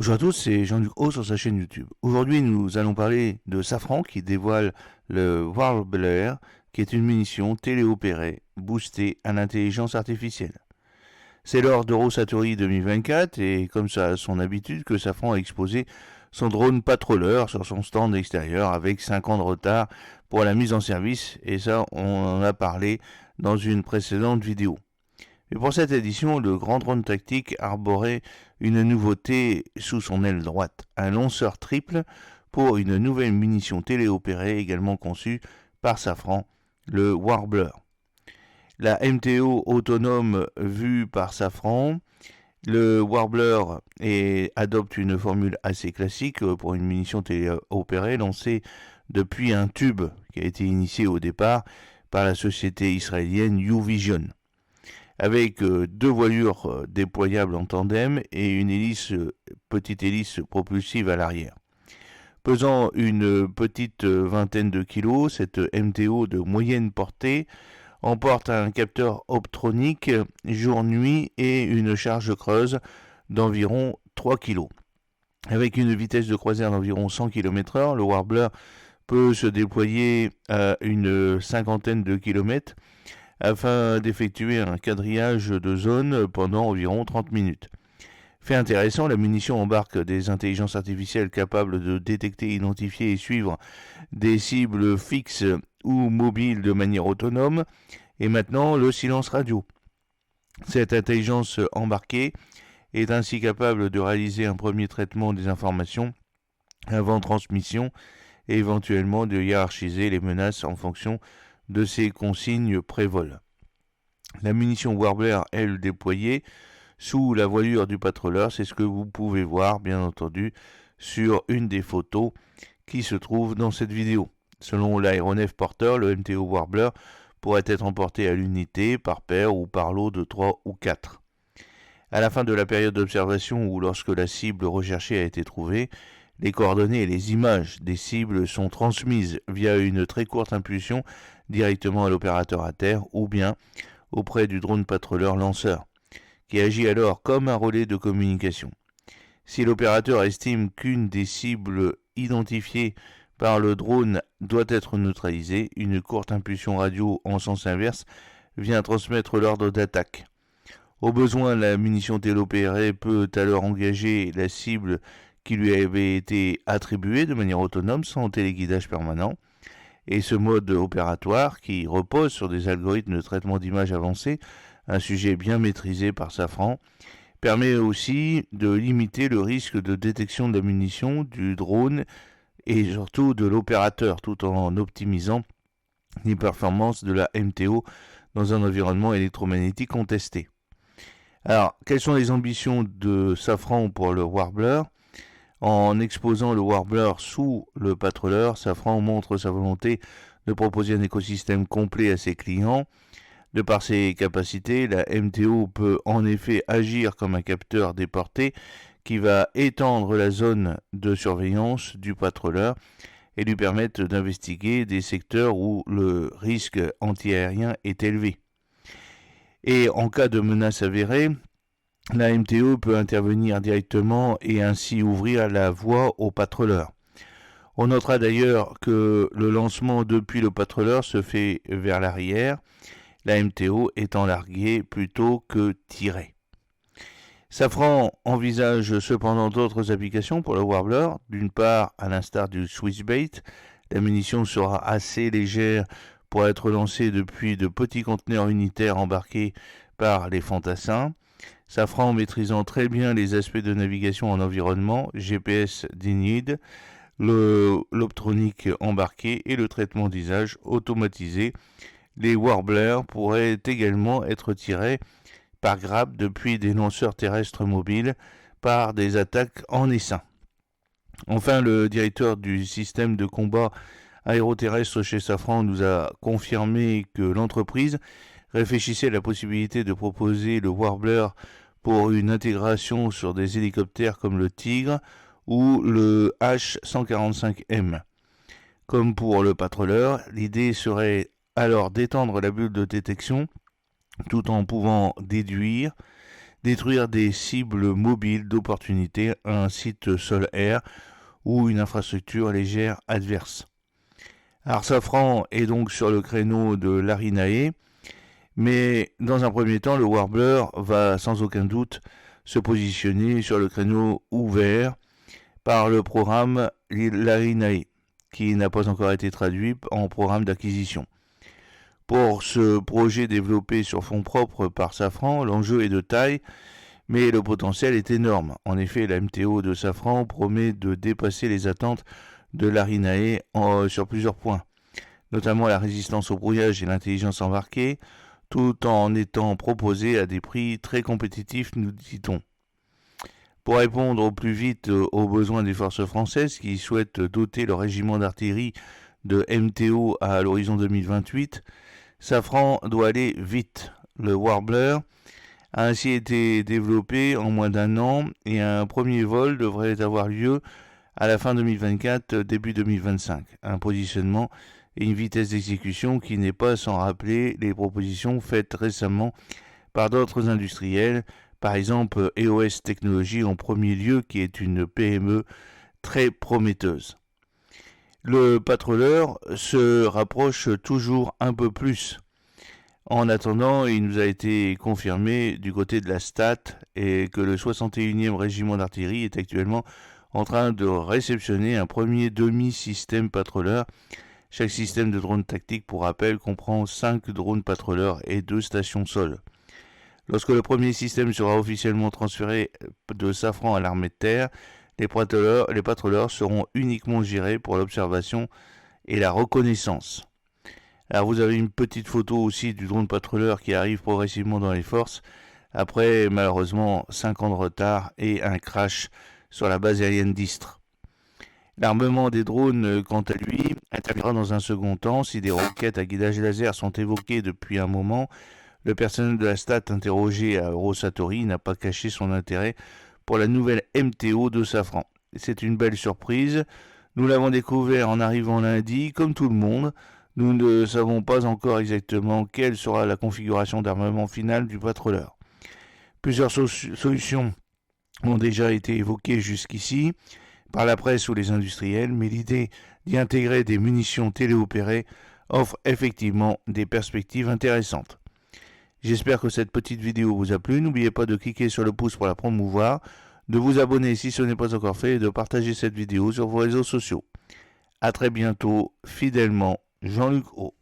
Bonjour à tous, c'est Jean-Luc O sur sa chaîne YouTube. Aujourd'hui, nous allons parler de Safran qui dévoile le Warbler, qui est une munition téléopérée boostée à l'intelligence artificielle. C'est lors d'Eurosatory 2024 et comme ça a son habitude que Safran a exposé son drone patrouilleur sur son stand extérieur avec 5 ans de retard pour la mise en service et ça on en a parlé dans une précédente vidéo. Mais pour cette édition, le grand drone tactique arborait une nouveauté sous son aile droite, un lanceur triple pour une nouvelle munition téléopérée également conçue par Safran, le Warbler. La MTO autonome vue par Safran, le Warbler adopte une formule assez classique pour une munition téléopérée lancée depuis un tube qui a été initié au départ par la société israélienne U-Vision, avec deux voilures déployables en tandem et une petite hélice propulsive à l'arrière. Pesant une petite vingtaine de kilos, cette MTO de moyenne portée emporte un capteur optronique jour-nuit et une charge creuse d'environ 3 kg. Avec une vitesse de croisière d'environ 100 km/h, le Warbler peut se déployer à une cinquantaine de kilomètres afin d'effectuer un quadrillage de zone pendant environ 30 minutes. Fait intéressant, la munition embarque des intelligences artificielles capables de détecter, identifier et suivre des cibles fixes ou mobiles de manière autonome, et maintenant le silence radio. Cette intelligence embarquée est ainsi capable de réaliser un premier traitement des informations avant transmission et éventuellement de hiérarchiser les menaces en fonction de ses consignes pré-vol. La munition Warbler, elle, déployée sous la voilure du patrouilleur, c'est ce que vous pouvez voir, bien entendu, sur une des photos qui se trouve dans cette vidéo. Selon l'aéronef porteur, le MTO Warbler pourrait être emporté à l'unité, par paire ou par lot de 3 ou 4. À la fin de la période d'observation ou lorsque la cible recherchée a été trouvée, les coordonnées et les images des cibles sont transmises via une très courte impulsion directement à l'opérateur à terre ou bien auprès du drone patrouilleur lanceur, qui agit alors comme un relais de communication. Si l'opérateur estime qu'une des cibles identifiées par le drone doit être neutralisée, une courte impulsion radio en sens inverse vient transmettre l'ordre d'attaque. Au besoin, la munition téléopérée peut alors engager la cible qui lui avait été attribuée de manière autonome sans téléguidage permanent. Et ce mode opératoire, qui repose sur des algorithmes de traitement d'images avancés, un sujet bien maîtrisé par Safran, permet aussi de limiter le risque de détection de la munition, du drone et surtout de l'opérateur, tout en optimisant les performances de la MTO dans un environnement électromagnétique contesté. Alors, quelles sont les ambitions de Safran pour le Warbler ? En exposant le Warbler sous le patrouilleur, Safran montre sa volonté de proposer un écosystème complet à ses clients. De par ses capacités, la MTO peut en effet agir comme un capteur déporté qui va étendre la zone de surveillance du patrouilleur et lui permettre d'investiguer des secteurs où le risque antiaérien est élevé. Et en cas de menace avérée, la MTO peut intervenir directement et ainsi ouvrir la voie au patrouilleur. On notera d'ailleurs que le lancement depuis le patrouilleur se fait vers l'arrière, la MTO étant larguée plutôt que tirée. Safran envisage cependant d'autres applications pour le Warbler. D'une part, à l'instar du Swissbait, la munition sera assez légère pour être lancée depuis de petits conteneurs unitaires embarqués par les fantassins. Safran maîtrisant très bien les aspects de navigation en environnement, GPS denied, l'optronique embarquée et le traitement d'usage automatisé, les Warblers pourraient également être tirés par grappe depuis des lanceurs terrestres mobiles par des attaques en essaim. Enfin, le directeur du système de combat aéroterrestre chez Safran nous a confirmé que l'entreprise réfléchissait à la possibilité de proposer le Warbler pour une intégration sur des hélicoptères comme le Tigre ou le H-145M. Comme pour le patrouilleur, l'idée serait alors d'étendre la bulle de détection tout en pouvant déduire détruire des cibles mobiles d'opportunité, un site sol-air ou une infrastructure légère adverse. Alors Safran est donc sur le créneau de l'Arinae, mais dans un premier temps, le Warbler va sans aucun doute se positionner sur le créneau ouvert par le programme l'Arinae, qui n'a pas encore été traduit en programme d'acquisition. Pour ce projet développé sur fonds propres par Safran, l'enjeu est de taille, mais le potentiel est énorme. En effet, la MTO de Safran promet de dépasser les attentes de l'Arinae sur plusieurs points, notamment la résistance au brouillage et l'intelligence embarquée, tout en étant proposé à des prix très compétitifs, nous dit-on. Pour répondre au plus vite aux besoins des forces françaises qui souhaitent doter leur régiment d'artillerie de MTO à l'horizon 2028, Safran doit aller vite. Le Warbler a ainsi été développé en moins d'un an et un premier vol devrait avoir lieu à la fin 2024, début 2025. Un positionnement et une vitesse d'exécution qui n'est pas sans rappeler les propositions faites récemment par d'autres industriels, par exemple EOS Technologies en premier lieu, qui est une PME très prometteuse. Le patrouilleur se rapproche toujours un peu plus. En attendant, il nous a été confirmé du côté de la STAT et que le 61e régiment d'artillerie est actuellement en train de réceptionner un premier demi-système patrouilleur. Chaque système de drone tactique, pour rappel, comprend 5 drones patrouilleurs et 2 stations sol. Lorsque le premier système sera officiellement transféré de Safran à l'armée de terre, les patrouilleurs seront uniquement gérés pour l'observation et la reconnaissance. Alors vous avez une petite photo aussi du drone patrouilleur qui arrive progressivement dans les forces, après malheureusement 5 ans de retard et un crash sur la base aérienne d'Istres. L'armement des drones, quant à lui, interviendra dans un second temps si des roquettes à guidage laser sont évoquées depuis un moment. Le personnel de la STAT interrogé à Eurosatori n'a pas caché son intérêt pour la nouvelle MTO de Safran. C'est une belle surprise. Nous l'avons découvert en arrivant lundi, comme tout le monde. Nous ne savons pas encore exactement quelle sera la configuration d'armement finale du patrouilleur. Plusieurs solutions ont déjà été évoquées jusqu'ici par la presse ou les industriels, mais l'idée d'y intégrer des munitions téléopérées offre effectivement des perspectives intéressantes. J'espère que cette petite vidéo vous a plu. N'oubliez pas de cliquer sur le pouce pour la promouvoir, de vous abonner si ce n'est pas encore fait et de partager cette vidéo sur vos réseaux sociaux. A très bientôt, fidèlement, Jean-Luc O.